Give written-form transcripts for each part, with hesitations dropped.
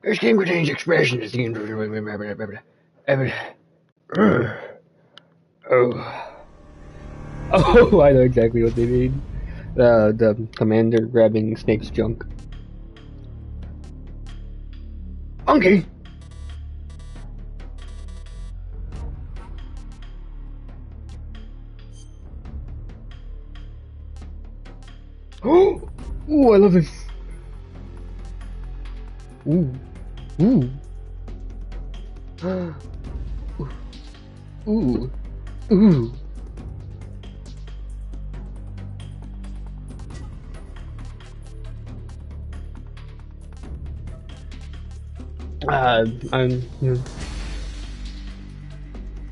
This game contains expressions. Oh. Oh, I know exactly what they mean. The commander grabbing Snape's junk. Monkey! Oh! Ooh, I love this. Ooh. Ooh. Ooh. Ooh.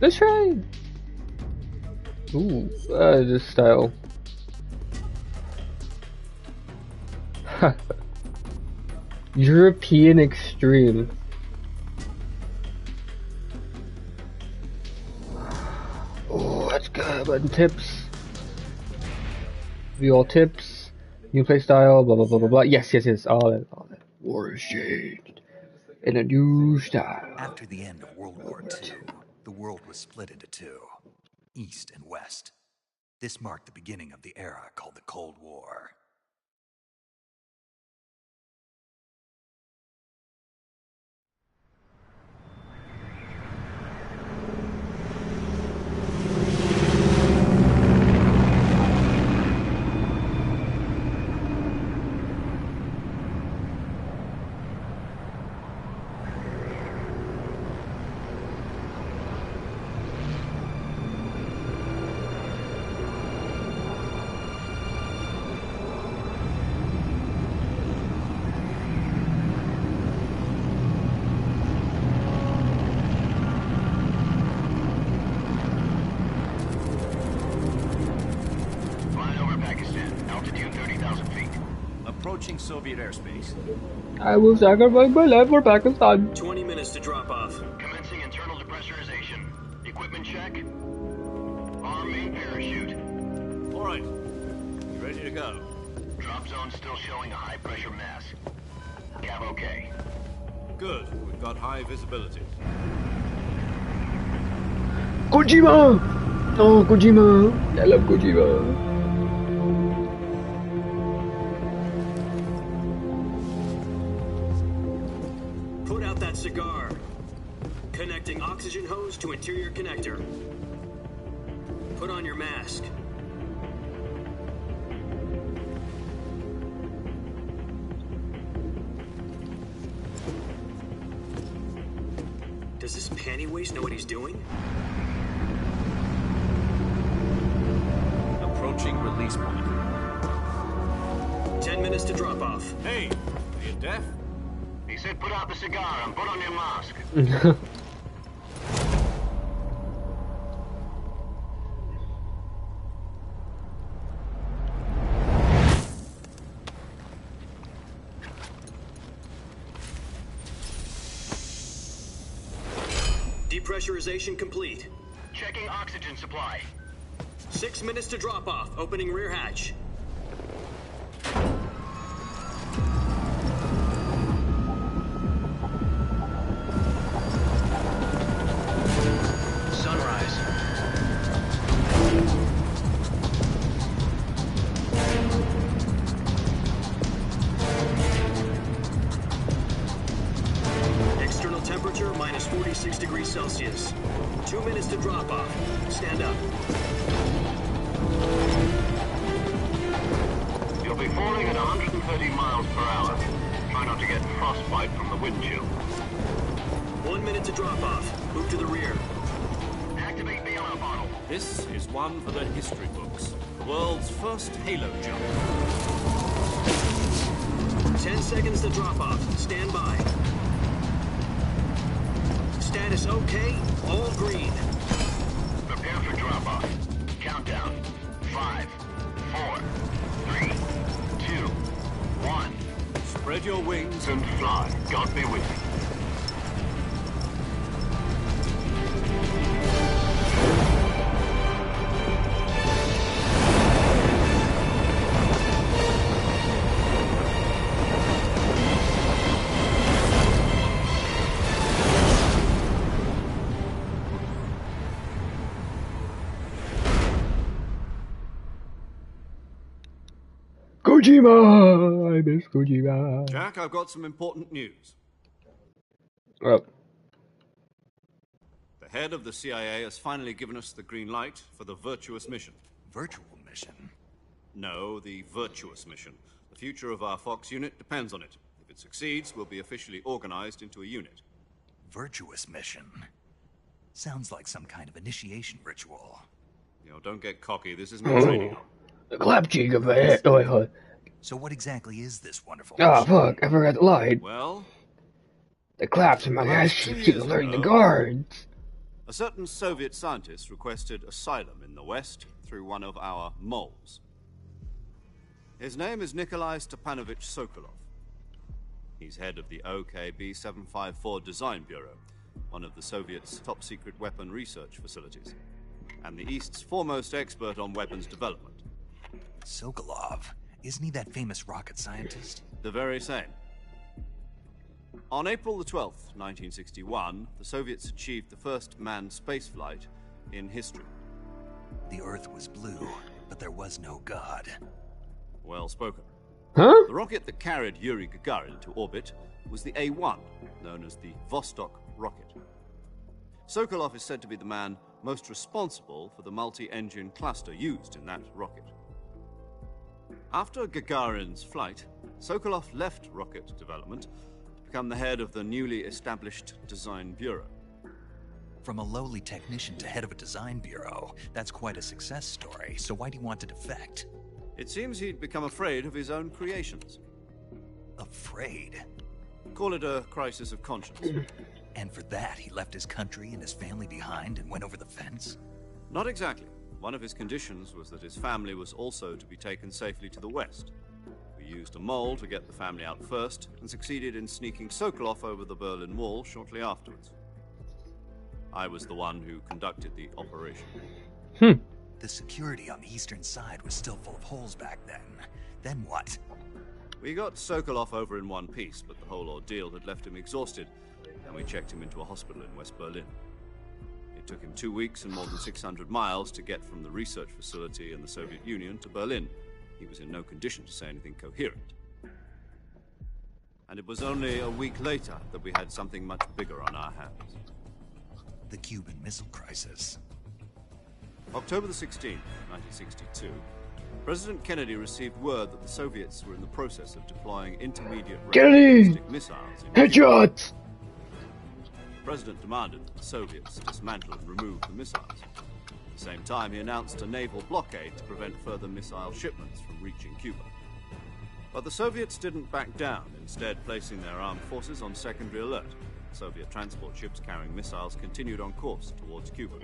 Let's try. Ooh, this style. European extreme. Oh, that's good. Button tips. View all tips. New play style. Blah blah blah blah blah. Yes, yes, yes. All that. All that. War is changed in a new style. After the end of World War II, the world was split into two, East and West. This marked the beginning of the era called the Cold War. Approaching Soviet airspace. I will sacrifice my life for Pakistan. 20 minutes to drop off. Commencing internal depressurization. Equipment check. Arm main parachute. All right. Ready to go. Drop zone still showing a high pressure mass. Cav okay. Good. We've got high visibility. Kojima! Oh, Kojima! I love Kojima. Put out that cigar. Connecting oxygen hose to interior connector. Put on your mask. Does this panty waste know what he's doing? Approaching release point. 10 minutes to drop off. Hey, are you deaf? He said put out the cigar and put on your mask. Depressurization complete. Checking oxygen supply. 6 minutes to drop off. Opening rear hatch. Sunrise. External temperature minus 46 degrees Celsius. 2 minutes to drop off. Stand up. You'll be falling at 130 miles per hour. Try not to get frostbite from the wind chill. 1 minute to drop off. Move to the rear. Activate the air bottle. This is one for the history books. The world's first halo jump. 10 seconds to drop off. Stand by. Status okay. All green. Prepare for drop-off. Countdown. 5, 4, 3, 2, 1. Spread your wings And fly. God be with you. Kojima! I miss Kojima. Jack, I've got some important news. Oh. The head of the CIA has finally given us the green light for the Virtuous mission. Virtual mission? No, the Virtuous mission. The future of our Fox unit depends on it. If it succeeds, we'll be officially organized into a unit. Virtuous mission? Sounds like some kind of initiation ritual. You know, don't get cocky. This isn't a training. The clap cheek of it. Oh, wait, hold on. So what exactly is this wonderful Oh, mission? fuck. I forgot the line. Well, The claps in my ass keep alerting the guards. a certain Soviet scientist requested asylum in the West through one of our moles. His name is Nikolai Stepanovich Sokolov. He's head of the OKB-754 Design Bureau, one of the Soviets' top-secret weapon research facilities, and the East's foremost expert on weapons development. Sokolov. Isn't he that famous rocket scientist? The very same. On April the 12th, 1961, the Soviets achieved the first manned spaceflight in history. The Earth was blue, but there was no God. Well spoken. Huh? The rocket that carried Yuri Gagarin to orbit was the A-1, known as the Vostok rocket. Sokolov is said to be the man most responsible for the multi-engine cluster used in that rocket. After Gagarin's flight, Sokolov left rocket development to become the head of the newly established Design Bureau. From a lowly technician to head of a design bureau, that's quite a success story. So why do you want to defect? It seems he'd become afraid of his own creations. Afraid? Call it a crisis of conscience. And for that, he left his country and his family behind and went over the fence? Not exactly. One of his conditions was that his family was also to be taken safely to the West. We used a mole to get the family out first, and succeeded in sneaking Sokolov over the Berlin Wall shortly afterwards. I was the one who conducted the operation. The security on the eastern side was still full of holes back then. Then what? We got Sokolov over in one piece, but the whole ordeal had left him exhausted, and we checked him into a hospital in West Berlin. It took him 2 weeks and more than 600 miles to get from the research facility in the Soviet Union to Berlin. He was in no condition to say anything coherent. And it was only a week later that we had something much bigger on our hands. The Cuban Missile Crisis. October the 16th, 1962, President Kennedy received word that the Soviets were in the process of deploying intermediate-range Kennedy! ballistic missiles in Cuba. Headshots! The President demanded that the Soviets dismantle and remove the missiles. At the same time, he announced a naval blockade to prevent further missile shipments from reaching Cuba. But the Soviets didn't back down, instead placing their armed forces on secondary alert. Soviet transport ships carrying missiles continued on course towards Cuba.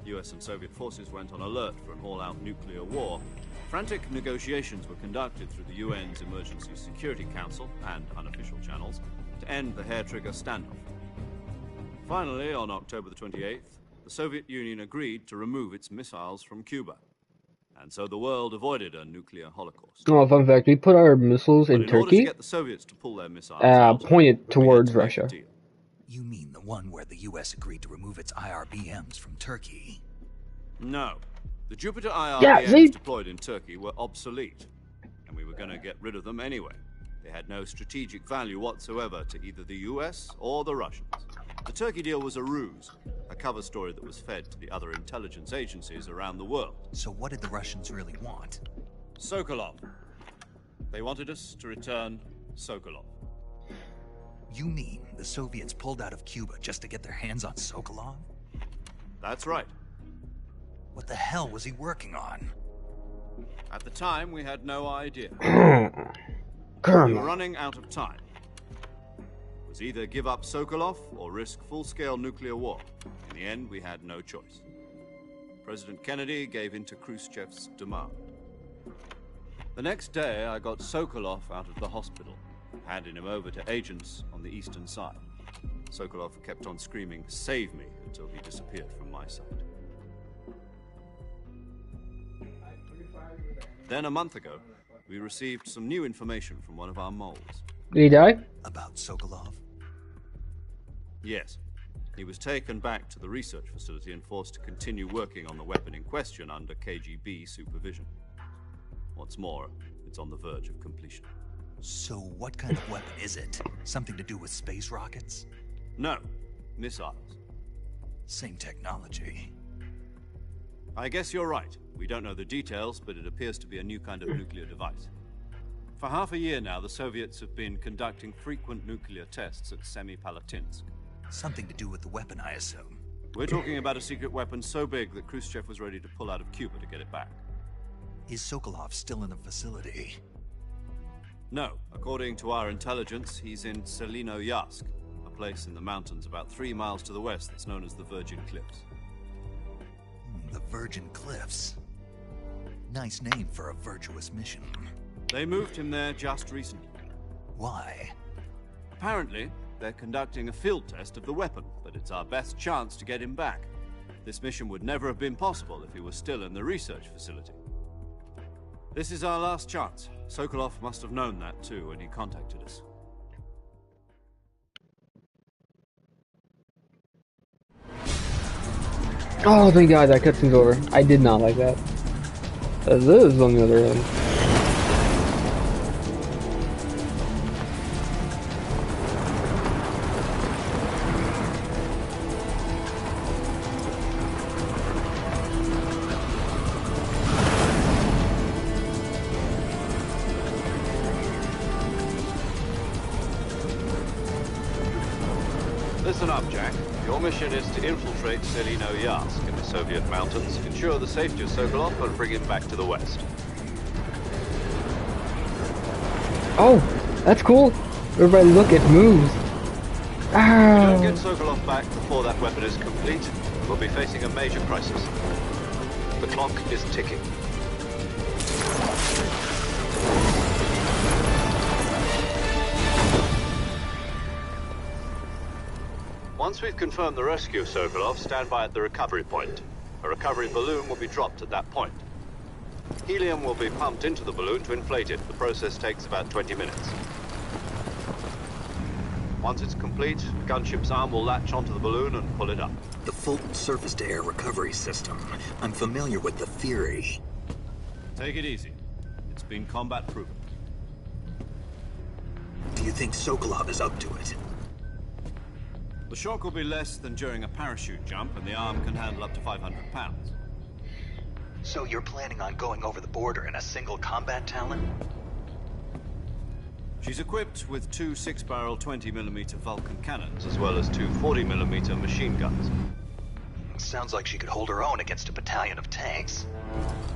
US and Soviet forces went on alert for an all-out nuclear war. Frantic negotiations were conducted through the UN's Emergency Security Council and unofficial channels to end the hair-trigger standoff. Finally, on October the 28th, the Soviet Union agreed to remove its missiles from Cuba. And so the world avoided a nuclear holocaust. Oh, fun fact, we put our missiles But in in order to Turkey, get the Soviets to pull their missiles out, pointed we had towards to make a Russia. deal. You mean the one where the US agreed to remove its IRBMs from Turkey? No. The Jupiter Yeah, IRBMs see? deployed in Turkey were obsolete, and we were going to get rid of them anyway. They had no strategic value whatsoever to either the US or the Russians. The Turkey deal was a ruse, a cover story that was fed to the other intelligence agencies around the world. So what did the Russians really want? Sokolov. They wanted us to return Sokolov. You mean the Soviets pulled out of Cuba just to get their hands on Sokolov? That's right. What the hell was he working on? At the time, we had no idea. We were Colonel. running out of time. It was either give up Sokolov or risk full-scale nuclear war. In the end, we had no choice. President Kennedy gave in to Khrushchev's demand. The next day, I got Sokolov out of the hospital, handing him over to agents on the eastern side. Sokolov kept on screaming, "Save me," until he disappeared from my sight. Then a month ago, we received some new information from one of our moles. Did he die? About Sokolov? Yes. He was taken back to the research facility and forced to continue working on the weapon in question under KGB supervision. What's more, the It's on the verge of completion. So what kind of weapon is it? Something to do with space rockets? No, missiles. Same technology. I guess you're right. We don't know the details, but it appears to be a new kind of nuclear device. For half a year now, the Soviets have been conducting frequent nuclear tests at Semipalatinsk. Something to do with the weapon, I assume. We're talking about a secret weapon so big that Khrushchev was ready to pull out of Cuba to get it back. Is Sokolov still in the facility? No. According to our intelligence, he's in Selinoyarsk, a place in the mountains about 3 miles to the west that's known as the Virgin Cliffs. The Virgin Cliffs. Nice name for a virtuous mission. They moved him there just recently. Why? Apparently, they're conducting a field test of the weapon, but it's our best chance to get him back. This mission would never have been possible if he was still in the research facility. This is our last chance. Sokolov must have known that too when he contacted us. Oh, thank God, that cutscene's over. I did not like that. This is on the other end. Listen up, Jack. Your mission is to infiltrate Selinoyarsk in the Soviet mountains, ensure the safety of Sokolov, and bring him back to the west. Oh, that's cool. Everybody look, it moves. If we don't get Ow. Sokolov back before that weapon is complete, we'll be facing a major crisis. The clock is ticking. Once we've confirmed the rescue of Sokolov, stand by at the recovery point. A recovery balloon will be dropped at that point. Helium will be pumped into the balloon to inflate it. The process takes about 20 minutes. Once it's complete, the gunship's arm will latch onto the balloon and pull it up. The Fulton surface-to-air recovery system. I'm familiar with the theory. Take it easy. It's been combat proven. Do you think Sokolov is up to it? The shock will be less than during a parachute jump, and the arm can handle up to 500 pounds. So you're planning on going over the border in a single combat Talon? She's equipped with 2 6-barrel 20mm Vulcan cannons, as well as 2 40mm machine guns. Sounds like she could hold her own against a battalion of tanks.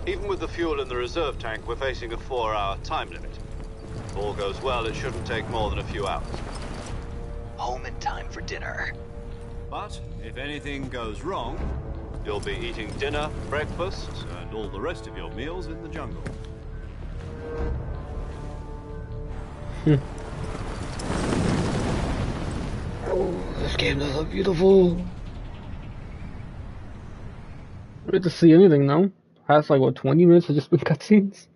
Even with the fuel in the reserve tank, we're facing a 4-hour time limit. If all goes well, it shouldn't take more than a few hours. Home in time for dinner. But if anything goes wrong, you'll be eating dinner, breakfast, and all the rest of your meals in the jungle. Oh, this game does look beautiful. I don't get to see anything now. Past like what, 20 minutes have just been cutscenes.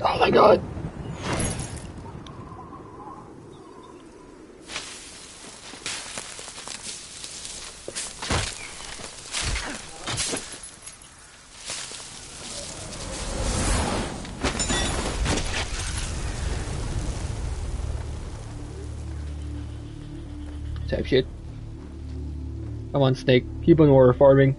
Oh my God. Type shit. Come on, Snake. Keep on order farming.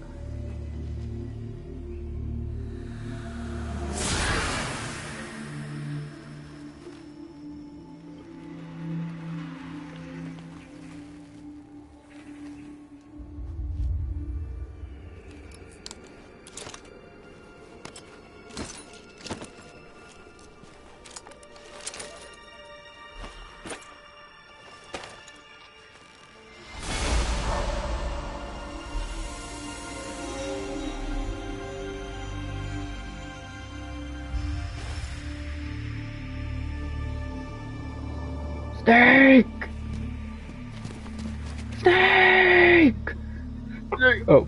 Snake! Snake! Snake! Oh.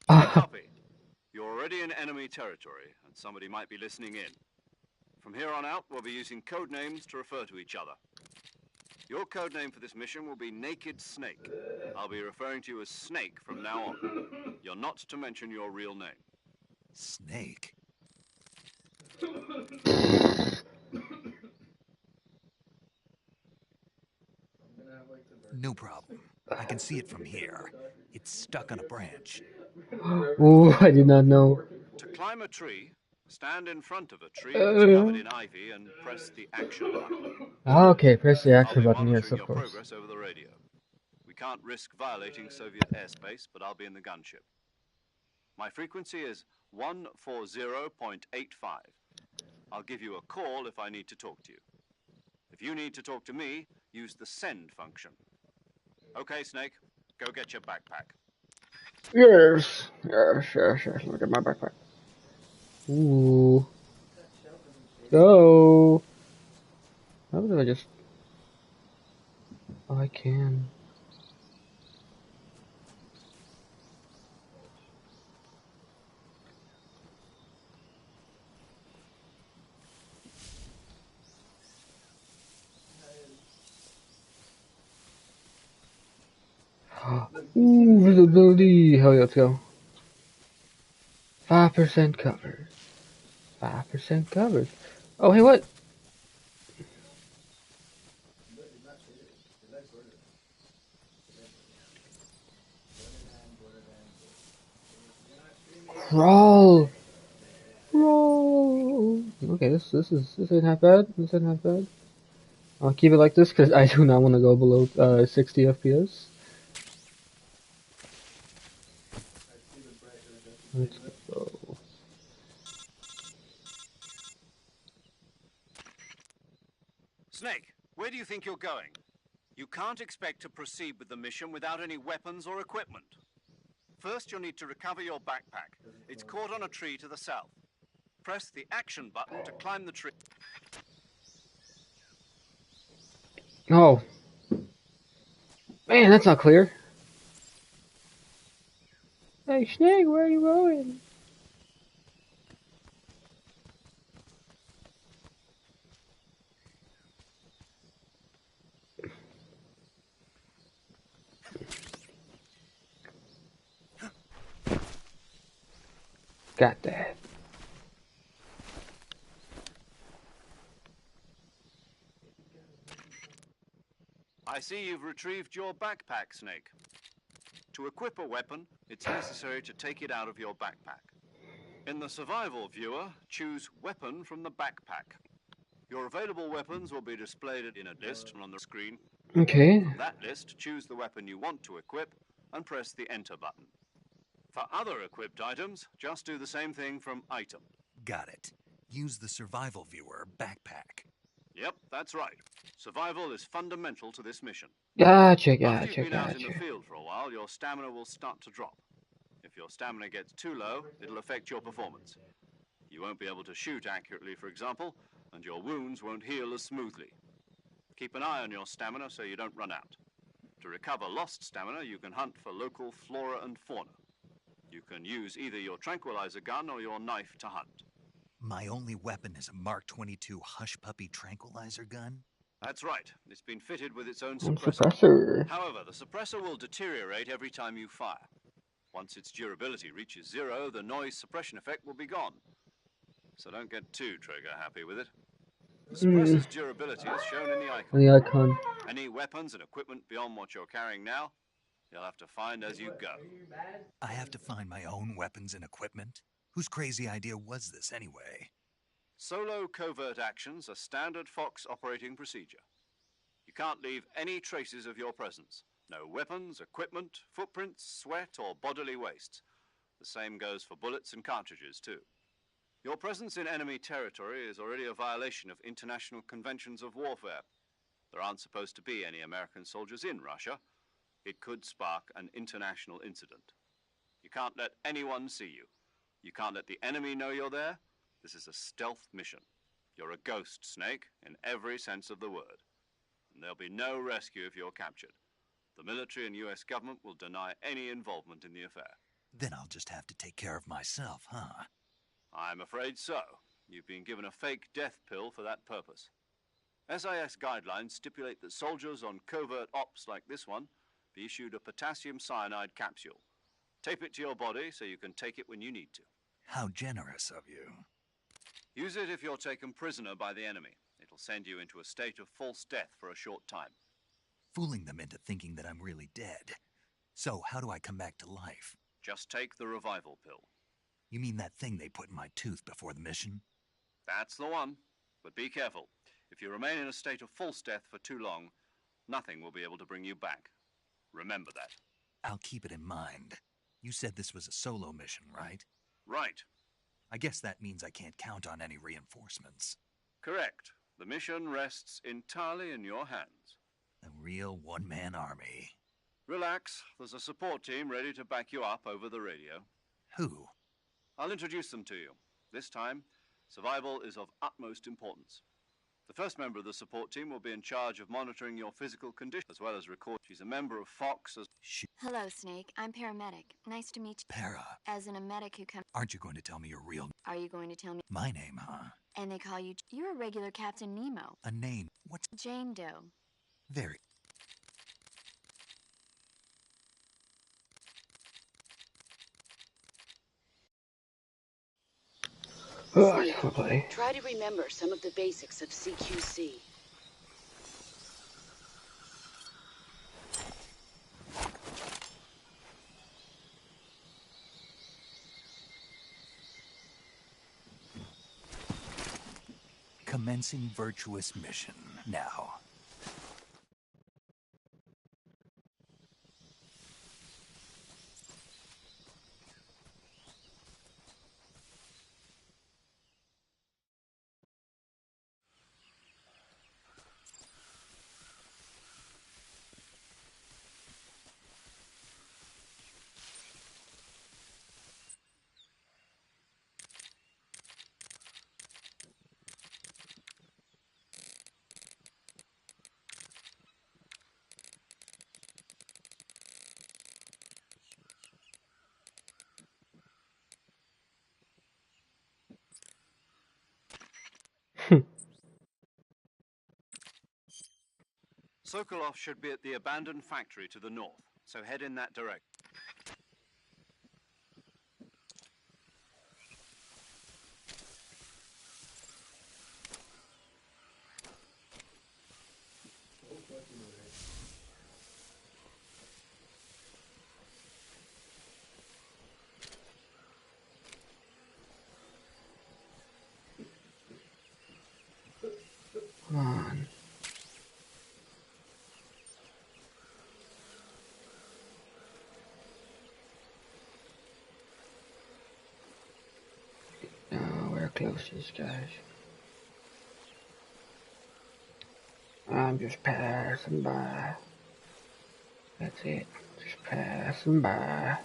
Copy. You're already in enemy territory, and somebody might be listening in. From here on out, we'll be using code names to refer to each other. Your code name for this mission will be Naked Snake. I'll be referring to you as Snake from now on. You're not to mention your real name. Snake? No problem. I can see it from here. It's stuck on a branch. Ooh, I did not know. To climb a tree, stand in front of a tree that's covered in ivy and press the action button. Okay, press the I'll action be button, yes, monitoring of your course. progress over the radio. We can't risk violating Soviet airspace, but I'll be in the gunship. My frequency is 140.85. I'll give you a call if I need to talk to you. If you need to talk to me, use the send function. Okay, Snake, go get your backpack. Yes, look at my backpack. Ooh. Go! How do I just... Oh, I can. Ooh, visibility! Hell yeah, let's go. 5% covered. 5% covered. Oh, hey, what? Crawl! Roll! Okay, this ain't half bad. This ain't half bad. I'll keep it like this because I do not want to go below 60 FPS. Let's go. Snake, where do you think you're going? You can't expect to proceed with the mission without any weapons or equipment. First, you'll need to recover your backpack. It's caught on a tree to the south. Press the action button to climb the tree. Oh. Man, that's not clear. Hey, Snake, where are you going? Got that. I see you've retrieved your backpack, Snake. To equip a weapon, it's necessary to take it out of your backpack. In the survival viewer, choose Weapon from the backpack. Your available weapons will be displayed in a list on the screen. Okay. From that list, choose the weapon you want to equip and press the Enter button. For other equipped items, just do the same thing from Item. Got it. Use the survival viewer backpack. Yep, that's right. Survival is fundamental to this mission. Gotcha. After you've been out in the field for a while, your stamina will start to drop. If your stamina gets too low, it'll affect your performance. You won't be able to shoot accurately, for example, and your wounds won't heal as smoothly. Keep an eye on your stamina so you don't run out. To recover lost stamina, you can hunt for local flora and fauna. You can use either your tranquilizer gun or your knife to hunt. My only weapon is a Mark 22 Hush Puppy tranquilizer gun? That's right. It's been fitted with its own suppressor. However, the suppressor will deteriorate every time you fire. Once its durability reaches 0, the noise suppression effect will be gone. So don't get too trigger happy with it. The suppressor's durability is shown in the icon. Any weapons and equipment beyond what you're carrying now, you'll have to find as you go. I have to find my own weapons and equipment? Whose crazy idea was this anyway? Solo covert actions are standard Fox operating procedure. You can't leave any traces of your presence. No weapons, equipment, footprints, sweat, or bodily wastes. The same goes for bullets and cartridges, too. Your presence in enemy territory is already a violation of international conventions of warfare. There aren't supposed to be any American soldiers in Russia. It could spark an international incident. You can't let anyone see you. You can't let the enemy know you're there. This is a stealth mission. You're a ghost, Snake, in every sense of the word. And there'll be no rescue if you're captured. The military and US government will deny any involvement in the affair. Then I'll just have to take care of myself, huh? I'm afraid so. You've been given a fake death pill for that purpose. SIS guidelines stipulate that soldiers on covert ops like this one be issued a potassium cyanide capsule. Tape it to your body so you can take it when you need to. How generous of you. Use it if you're taken prisoner by the enemy. It'll send you into a state of false death for a short time. Fooling them into thinking that I'm really dead. So, how do I come back to life? Just take the revival pill. You mean that thing they put in my tooth before the mission? That's the one. But be careful. If you remain in a state of false death for too long, nothing will be able to bring you back. Remember that. I'll keep it in mind. You said this was a solo mission, right? Right. I guess that means I can't count on any reinforcements. Correct. The mission rests entirely in your hands. A real one-man army. Relax. There's a support team ready to back you up over the radio. Who? I'll introduce them to you. This time, survival is of utmost importance. The first member of the support team will be in charge of monitoring your physical condition, as well as record. She's a member of Fox as... Hello, Snake. I'm Paramedic. Nice to meet you. Para. As in a medic who comes... Aren't you going to tell me your real... Are you going to tell me... My name, huh? And they call you... You're a regular Captain Nemo. A name? What's... Jane Doe. Very... Oh, try to remember some of the basics of CQC. Commencing virtuous mission now. Sokolov should be at the abandoned factory to the north, so head in that direction. Come on. We're closest, guys. I'm just passing by. That's it. Just passing by.